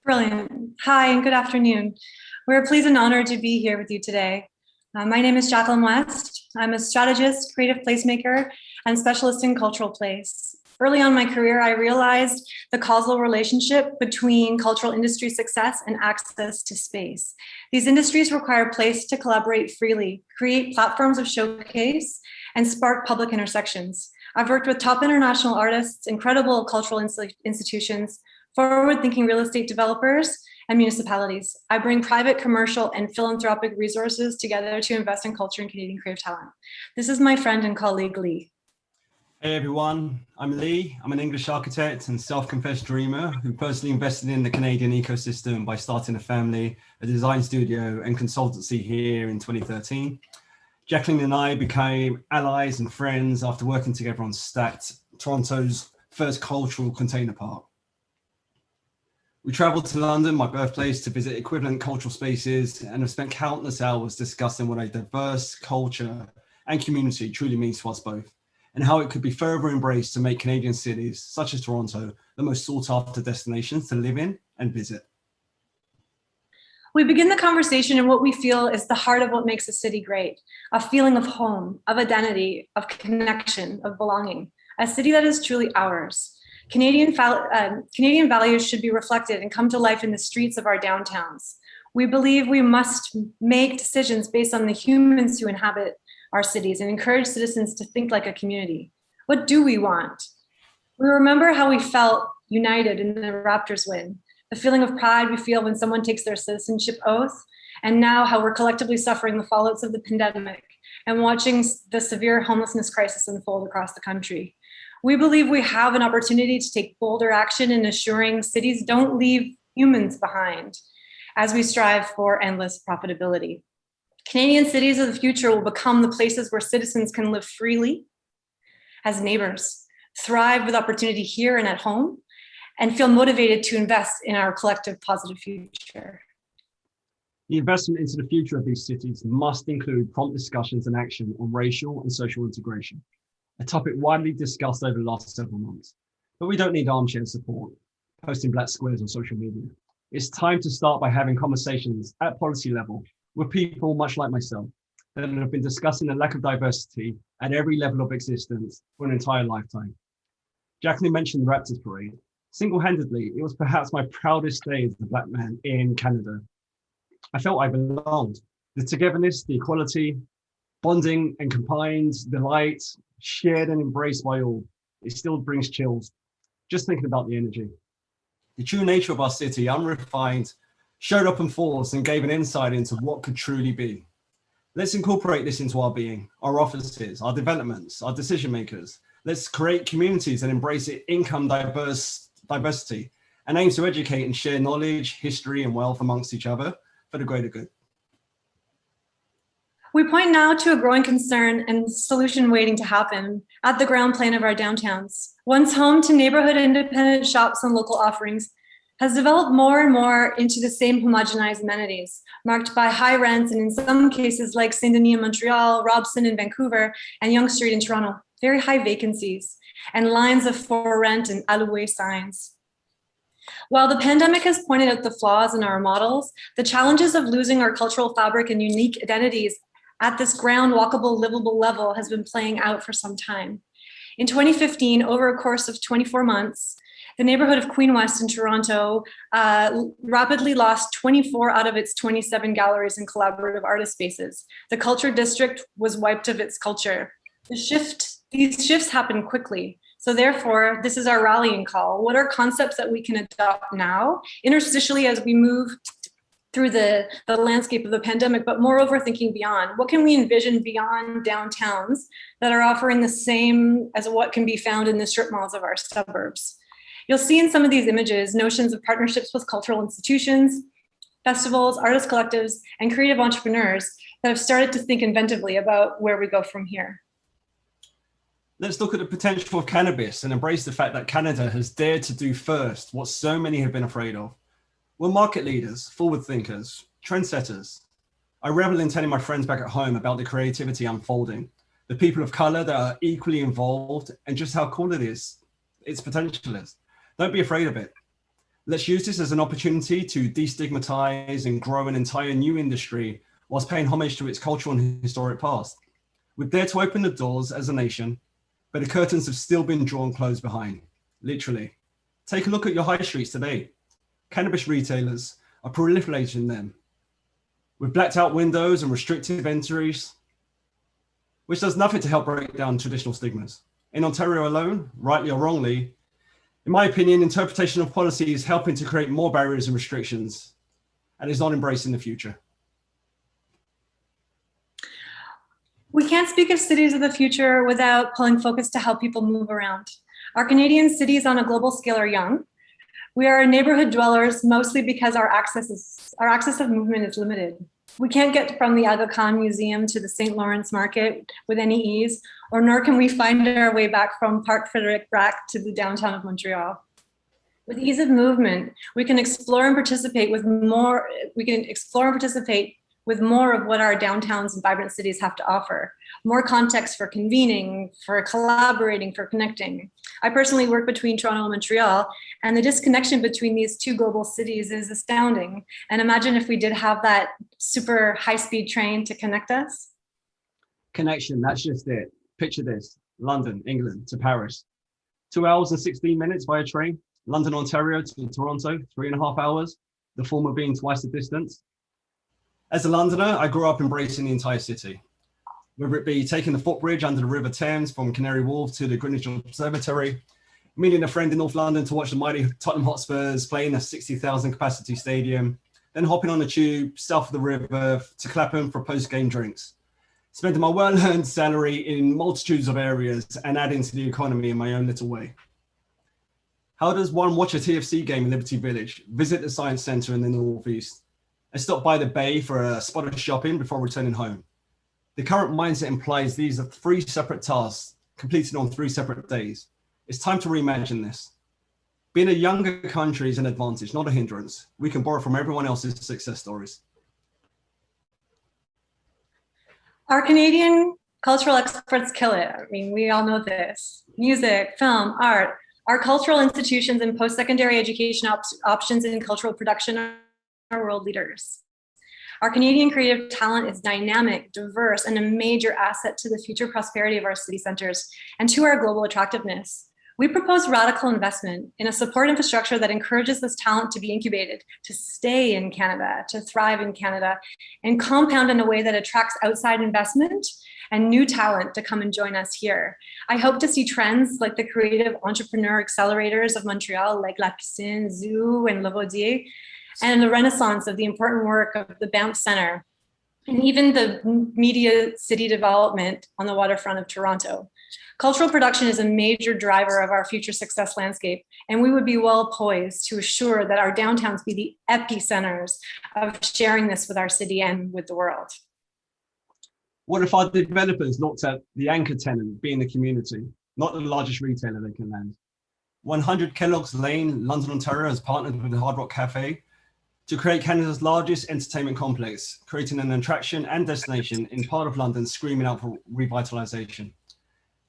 Brilliant. Hi, and good afternoon. We're pleased and honored to be here with you today. My name is Jacquelyn West. I'm a strategist, creative placemaker, and specialist in cultural place. Early on in my career, I realized the causal relationship between cultural industry success and access to space. These industries require a place to collaborate freely, create platforms of showcase, and spark public intersections. I've worked with top international artists, incredible cultural institutions, forward-thinking real estate developers, and municipalities. I bring private, commercial, and philanthropic resources together to invest in culture and Canadian creative talent. This is my friend and colleague, Lee. Hey everyone, I'm Lee. I'm an English architect and self-confessed dreamer who personally invested in the Canadian ecosystem by starting a family, a design studio, and consultancy here in 2013. Jacquelyn and I became allies and friends after working together on Stacked, Toronto's first cultural container park. We traveled to London, my birthplace, to visit equivalent cultural spaces and have spent countless hours discussing what a diverse culture and community truly means to us both, and how it could be further embraced to make Canadian cities, such as Toronto, the most sought after destinations to live in and visit. We begin the conversation in what we feel is the heart of what makes a city great, a feeling of home, of identity, of connection, of belonging, a city that is truly ours. Canadian values should be reflected and come to life in the streets of our downtowns. We believe we must make decisions based on the humans who inhabit our cities and encourage citizens to think like a community. What do we want? We remember how we felt united in the Raptors win, the feeling of pride we feel when someone takes their citizenship oath, and now how we're collectively suffering the fallouts of the pandemic and watching the severe homelessness crisis unfold across the country. We believe we have an opportunity to take bolder action in assuring cities don't leave humans behind as we strive for endless profitability. Canadian cities of the future will become the places where citizens can live freely as neighbors, thrive with opportunity here and at home, and feel motivated to invest in our collective positive future. The investment into the future of these cities must include prompt discussions and action on racial and social integration, a topic widely discussed over the last several months. But we don't need armchair support, posting black squares on social media. It's time to start by having conversations at policy level with people much like myself that have been discussing the lack of diversity at every level of existence for an entire lifetime. Jacquelyn mentioned the Raptors parade. Single-handedly, it was perhaps my proudest day as a Black man in Canada. I felt I belonged. The togetherness, the equality, bonding and combined delight, shared and embraced by all. It still brings chills, just thinking about the energy. The true nature of our city, unrefined, showed up in force and gave an insight into what could truly be. Let's incorporate this into our being, our offices, our developments, our decision makers. Let's create communities and embrace income diversity and aim to educate and share knowledge, history, and wealth amongst each other for the greater good. We point now to a growing concern and solution waiting to happen at the ground plane of our downtowns. Once home to neighborhood independent shops and local offerings, has developed more and more into the same homogenized amenities, marked by high rents and in some cases like Saint Denis in Montreal, Robson in Vancouver, and Yonge Street in Toronto, very high vacancies and lines of for rent and alloué signs. While the pandemic has pointed out the flaws in our models, the challenges of losing our cultural fabric and unique identities at this ground walkable, livable level has been playing out for some time. In 2015, over a course of 24 months, the neighborhood of Queen West in Toronto rapidly lost 24 out of its 27 galleries and collaborative artist spaces. The culture district was wiped of its culture. These shifts happen quickly. So therefore, this is our rallying call. What are concepts that we can adopt now, interstitially as we move through the landscape of the pandemic, but moreover thinking beyond? What can we envision beyond downtowns that are offering the same as what can be found in the strip malls of our suburbs? You'll see in some of these images notions of partnerships with cultural institutions, festivals, artist collectives, and creative entrepreneurs that have started to think inventively about where we go from here. Let's look at the potential of cannabis and embrace the fact that Canada has dared to do first what so many have been afraid of. We're market leaders, forward thinkers, trendsetters. I revel in telling my friends back at home about the creativity unfolding, the people of color that are equally involved, and just how cool it is, its potential is. Don't be afraid of it. Let's use this as an opportunity to destigmatize and grow an entire new industry whilst paying homage to its cultural and historic past. We've dared to open the doors as a nation, but the curtains have still been drawn closed behind, literally. Take a look at your high streets today. Cannabis retailers are proliferating them with blacked out windows and restrictive entries, which does nothing to help break down traditional stigmas. In Ontario alone, rightly or wrongly, in my opinion, interpretation of policy is helping to create more barriers and restrictions and is not embracing the future. We can't speak of cities of the future without pulling focus to how people move around. Our Canadian cities on a global scale are young. We are neighborhood dwellers mostly because our access of movement is limited. We can't get from the Aga Khan Museum to the St. Lawrence Market with any ease, or nor can we find our way back from Parc Frederic Brack to the downtown of Montreal. With ease of movement, we can explore and participate with more of what our downtowns and vibrant cities have to offer. More context for convening, for collaborating, for connecting. I personally work between Toronto and Montreal, and the disconnection between these two global cities is astounding. And imagine if we did have that super high-speed train to connect us. Connection, that's just it. Picture this, London, England to Paris. 2 hours and 16 minutes by train. London, Ontario to Toronto, 3.5 hours, the former being twice the distance. As a Londoner, I grew up embracing the entire city, whether it be taking the footbridge under the River Thames from Canary Wharf to the Greenwich Observatory, meeting a friend in North London to watch the mighty Tottenham Hotspurs play in a 60,000 capacity stadium, then hopping on the tube south of the river to Clapham for post-game drinks, spending my well-earned salary in multitudes of areas and adding to the economy in my own little way. How does one watch a TFC game in Liberty Village, visit the Science Centre in the Northeast, and stop by the Bay for a spot of shopping before returning home? The current mindset implies these are 3 separate tasks completed on 3 separate days. It's time to reimagine this. Being a younger country is an advantage, not a hindrance. We can borrow from everyone else's success stories. Our Canadian cultural experts kill it. I mean, we all know this. Music, film, art. Our cultural institutions and post-secondary education options in cultural production are world leaders. Our Canadian creative talent is dynamic, diverse, and a major asset to the future prosperity of our city centers and to our global attractiveness. We propose radical investment in a support infrastructure that encourages this talent to be incubated, to stay in Canada, to thrive in Canada, and compound in a way that attracts outside investment and new talent to come and join us here. I hope to see trends like the creative entrepreneur accelerators of Montreal, like La Piscine, Zoo, and Le Rodier, and the renaissance of the important work of the Banff Centre, and even the media city development on the waterfront of Toronto. Cultural production is a major driver of our future success landscape, and we would be well poised to assure that our downtowns be the epicenters of sharing this with our city and with the world. What if our developers looked at the anchor tenant being the community, not the largest retailer they can land? 100 Kellogg's Lane, London, Ontario has partnered with the Hard Rock Cafe to create Canada's largest entertainment complex, creating an attraction and destination in part of London screaming out for revitalization.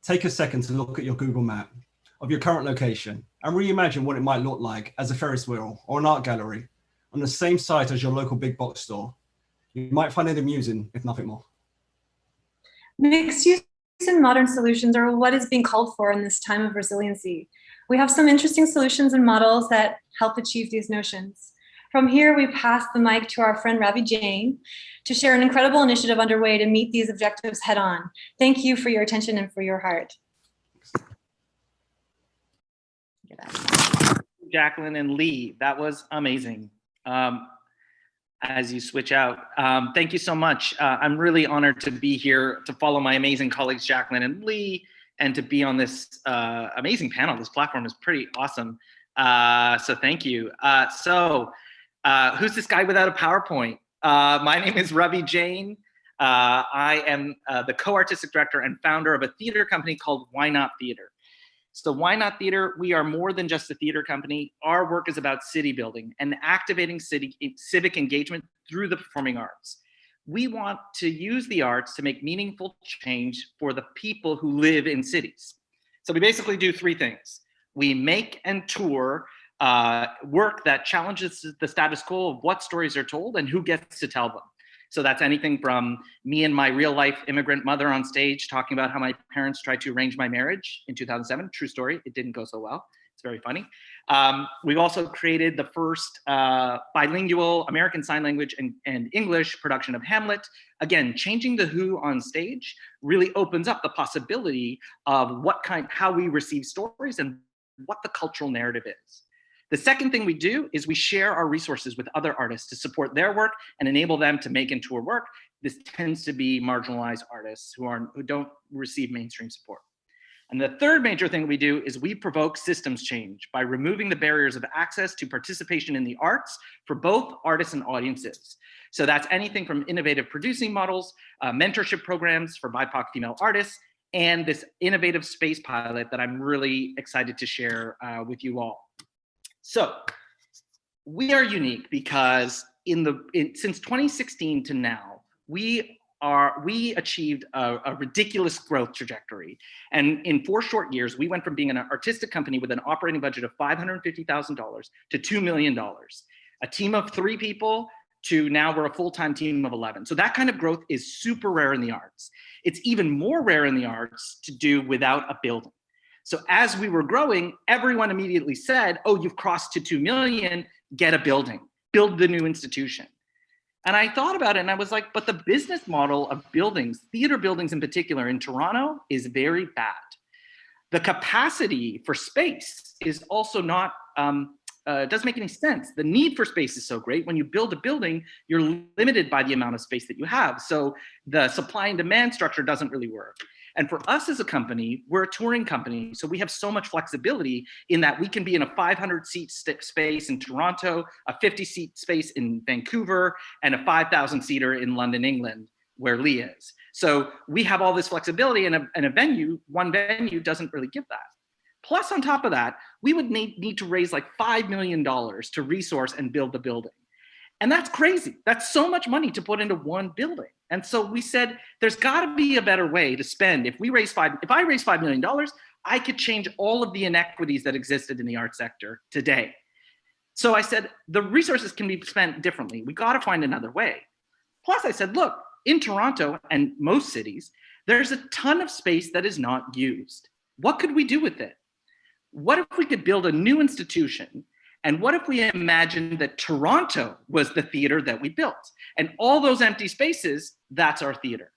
Take a second to look at your Google map of your current location and reimagine what it might look like as a Ferris wheel or an art gallery on the same site as your local big box store. You might find it amusing, if nothing more. Mixed use and modern solutions are what is being called for in this time of resiliency. We have some interesting solutions and models that help achieve these notions. From here, we pass the mic to our friend Ravi Jain to share an incredible initiative underway to meet these objectives head on. Thank you for your attention and for your heart. Jacquelyn and Lee, that was amazing. As you switch out, thank you so much. I'm really honored to be here to follow my amazing colleagues, Jacquelyn and Lee, and to be on this amazing panel. This platform is pretty awesome. So thank you. Who's this guy without a PowerPoint? My name is Ravi Jain. I am the co-artistic director and founder of a theater company called Why Not Theater. So Why Not Theater, we are more than just a theater company. Our work is about city building and activating civic engagement through the performing arts. We want to use the arts to make meaningful change for the people who live in cities. So we basically do 3 things. We make and tour work that challenges the status quo of what stories are told and who gets to tell them. So that's anything from me and my real life immigrant mother on stage talking about how my parents tried to arrange my marriage in 2007. True story, it didn't go so well. It's very funny. We've also created the first bilingual American Sign Language and English production of Hamlet. Again, changing the who on stage really opens up the possibility of how we receive stories and what the cultural narrative is. The second thing we do is we share our resources with other artists to support their work and enable them to make and tour work. This tends to be marginalized artists who don't receive mainstream support. And the third major thing we do is we provoke systems change by removing the barriers of access to participation in the arts for both artists and audiences. So that's anything from innovative producing models, mentorship programs for BIPOC female artists, and this innovative space pilot that I'm really excited to share with you all. So we are unique because since 2016 to now, we achieved a ridiculous growth trajectory. And in 4 short years, we went from being an artistic company with an operating budget of $550,000 to $2 million, a team of 3 people to now we're a full-time team of 11. So that kind of growth is super rare in the arts. It's even more rare in the arts to do without a building. So as we were growing, everyone immediately said, oh, you've crossed to 2 million, get a building, build the new institution. And I thought about it and I was like, but the business model of buildings, theater buildings in particular in Toronto, is very bad. The capacity for space is also not, doesn't make any sense. The need for space is so great. When you build a building, you're limited by the amount of space that you have. So the supply and demand structure doesn't really work. And for us as a company, we're a touring company. So we have so much flexibility in that we can be in a 500-seat space in Toronto, a 50-seat space in Vancouver, and a 5,000-seater in London, England, where Lee is. So we have all this flexibility, and one venue doesn't really give that. Plus, on top of that, we would need to raise like $5 million to resource and build the building. And that's crazy. That's so much money to put into one building. And so we said, there's got to be a better way to spend. If I raise $5 million, I could change all of the inequities that existed in the art sector today. So I said, the resources can be spent differently. We got to find another way. Plus, I said, look, in Toronto and most cities, there's a ton of space that is not used. What could we do with it? What if we could build a new institution? And what if we imagined that Toronto was the theater that we built? And all those empty spaces, that's our theater.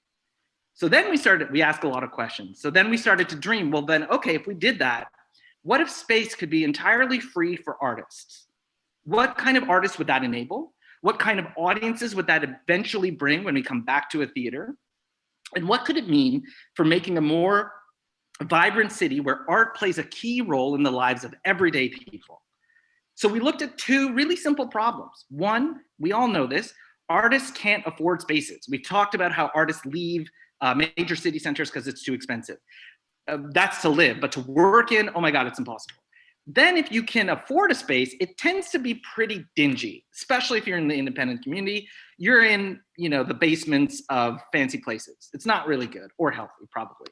So then we asked a lot of questions. So then we started to dream, well then, okay, if we did that, what if space could be entirely free for artists? What kind of artists would that enable? What kind of audiences would that eventually bring when we come back to a theater? And what could it mean for making a more vibrant city where art plays a key role in the lives of everyday people? So we looked at 2 really simple problems. One, we all know this, artists can't afford spaces. We've talked about how artists leave major city centers because it's too expensive. That's to live, but to work in, oh my God, it's impossible. Then if you can afford a space, it tends to be pretty dingy, especially if you're in the independent community. You're in, the basements of fancy places. It's not really good or healthy, probably.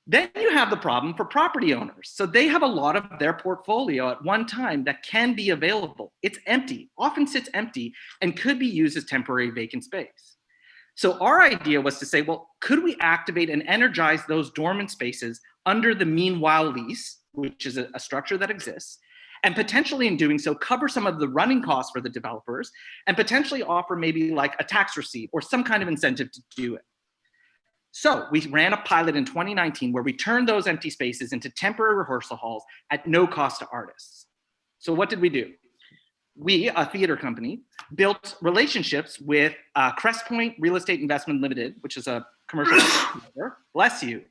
Then you have the problem for property owners. So they have a lot of their portfolio at one time that can be available. It's empty, often sits empty, and could be used as temporary vacant space. So our idea was to say, well, could we activate and energize those dormant spaces under the meanwhile lease, which is a structure that exists, and potentially in doing so, cover some of the running costs for the developers, and potentially offer maybe like a tax receipt or some kind of incentive to do it. So we ran a pilot in 2019 where we turned those empty spaces into temporary rehearsal halls at no cost to artists. So what did we do? We, a theater company, built relationships with Crest Point Real Estate Investment Limited, which is a commercial bless you.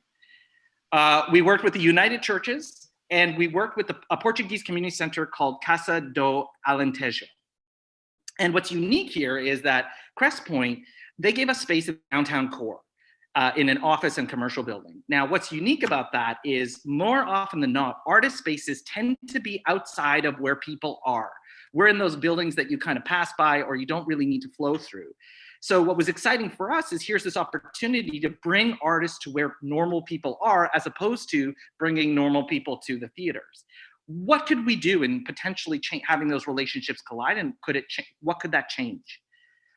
We worked with the United Churches, and we worked with a Portuguese community center called Casa do Alentejo. And what's unique here is that Crest Point, they gave us space in downtown core. In an office and commercial building. Now, what's unique about that is more often than not, artist spaces tend to be outside of where people are. We're in those buildings that you kind of pass by or you don't really need to flow through. So what was exciting for us is here's this opportunity to bring artists to where normal people are as opposed to bringing normal people to the theaters. what could we do in potentially having those relationships collide, and what could that change?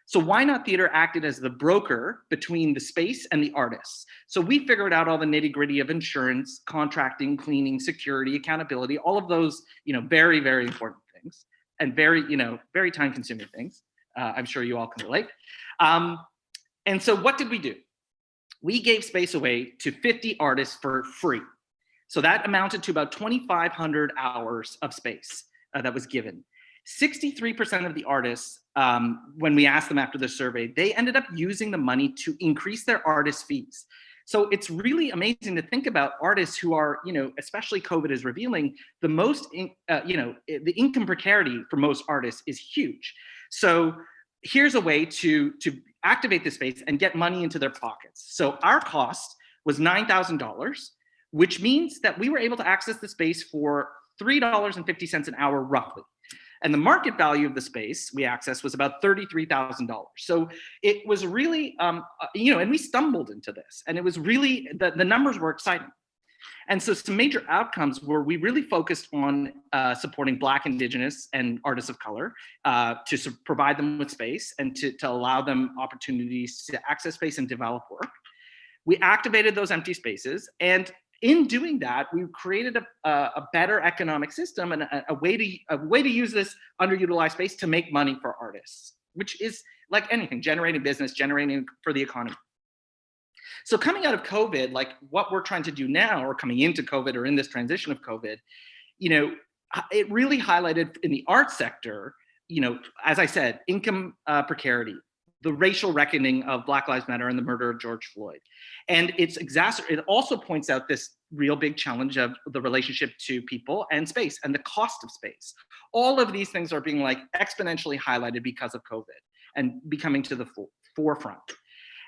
So Why Not Theater acted as the broker between the space and the artists. So we figured out all the nitty gritty of insurance, contracting, cleaning, security, accountability, all of those, very, very important things, and very, very time consuming things. I'm sure you all can relate. And so what did we do? We gave space away to 50 artists for free. So that amounted to about 2,500 hours of space that was given. 63% of the artists, when we asked them after the survey, they ended up using the money to increase their artist fees. So it's really amazing to think about artists who are, especially COVID is revealing, the most, the income precarity for most artists is huge. So here's a way to activate the space and get money into their pockets. So our cost was $9,000, which means that we were able to access the space for $3.50 an hour roughly. And the market value of the space we accessed was about $33,000. So it was really, and we stumbled into this, and it was really, the numbers were exciting. And so some major outcomes were we really focused on supporting Black, Indigenous, and artists of color to provide them with space and to allow them opportunities to access space and develop work. We activated those empty spaces, and in doing that, we created a better economic system and a way to use this underutilized space to make money for artists, which is like anything, generating business, generating for the economy. So coming out of COVID, like what we're trying to do now, or coming into COVID, or in this transition of COVID, it really highlighted in the arts sector, as I said, income precarity, the racial reckoning of Black Lives Matter and the murder of George Floyd. And it also points out this real big challenge of the relationship to people and space and the cost of space. All of these things are being exponentially highlighted because of COVID and becoming to the forefront.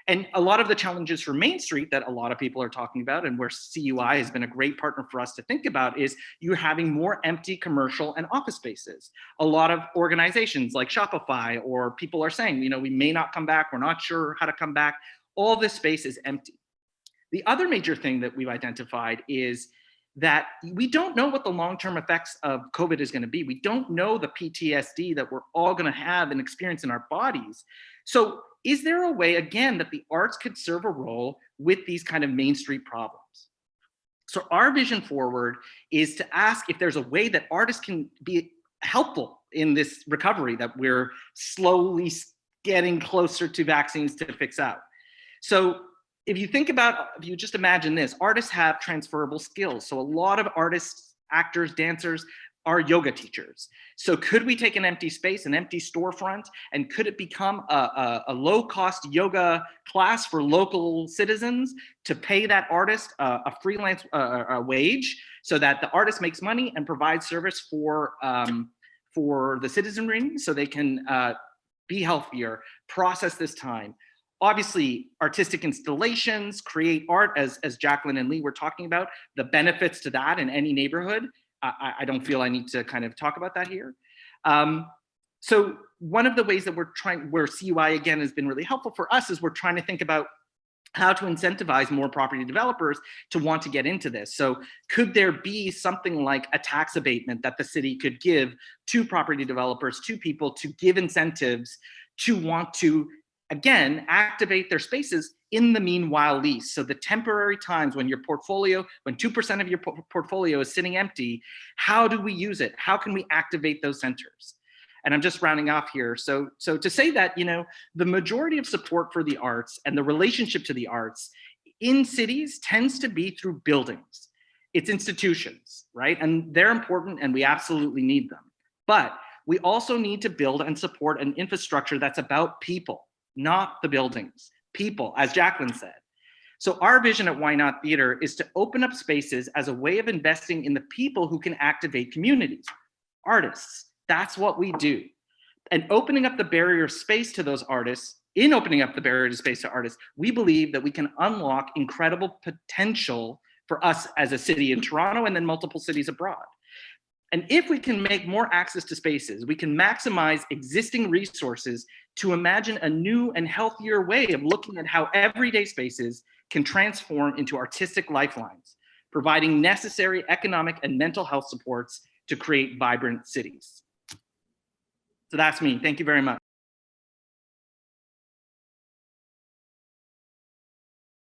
And a lot of the challenges for Main Street that a lot of people are talking about, and where CUI has been a great partner for us to think about, is you're having more empty commercial and office spaces. A lot of organizations like Shopify or people are saying, we may not come back, we're not sure how to come back. All this space is empty. The other major thing that we've identified is that we don't know what the long-term effects of COVID is going to be. We don't know the PTSD that we're all going to have and experience in our bodies. So is there a way, again, that the arts could serve a role with these kind of Main Street problems? So our vision forward is to ask if there's a way that artists can be helpful in this recovery that we're slowly getting closer to vaccines to fix out. So if you just imagine this, artists have transferable skills. So a lot of artists, actors, dancers are yoga teachers. So could we take an empty space, an empty storefront, and could it become a low-cost yoga class for local citizens to pay that artist a freelance wage so that the artist makes money and provides service for the citizenry so they can be healthier, process this time. Obviously, artistic installations, create art, as Jacquelyn and Lee were talking about, the benefits to that in any neighborhood. I don't feel I need to kind of talk about that here. So one of the ways that where CUI again has been really helpful for us is we're trying to think about how to incentivize more property developers to want to get into this. So could there be something like a tax abatement that the city could give to property developers, to people, to give incentives to want to, again, activate their spaces in the meanwhile lease. So the temporary times when 2% of your portfolio is sitting empty, how do we use it? How can we activate those centers? And I'm just rounding off here. So to say that, the majority of support for the arts and the relationship to the arts in cities tends to be through buildings. It's institutions, right? And they're important and we absolutely need them. But we also need to build and support an infrastructure that's about people, not the buildings. People, as Jacquelyn said. So our vision at Why Not Theater is to open up spaces as a way of investing in the people who can activate communities, artists. That's what we do. And opening up the barrier of space to those artists, in opening up the barrier to space to artists, we believe that we can unlock incredible potential for us as a city in Toronto and then multiple cities abroad. And if we can make more access to spaces, we can maximize existing resources to imagine a new and healthier way of looking at how everyday spaces can transform into artistic lifelines, providing necessary economic and mental health supports to create vibrant cities. So that's me. Thank you very much.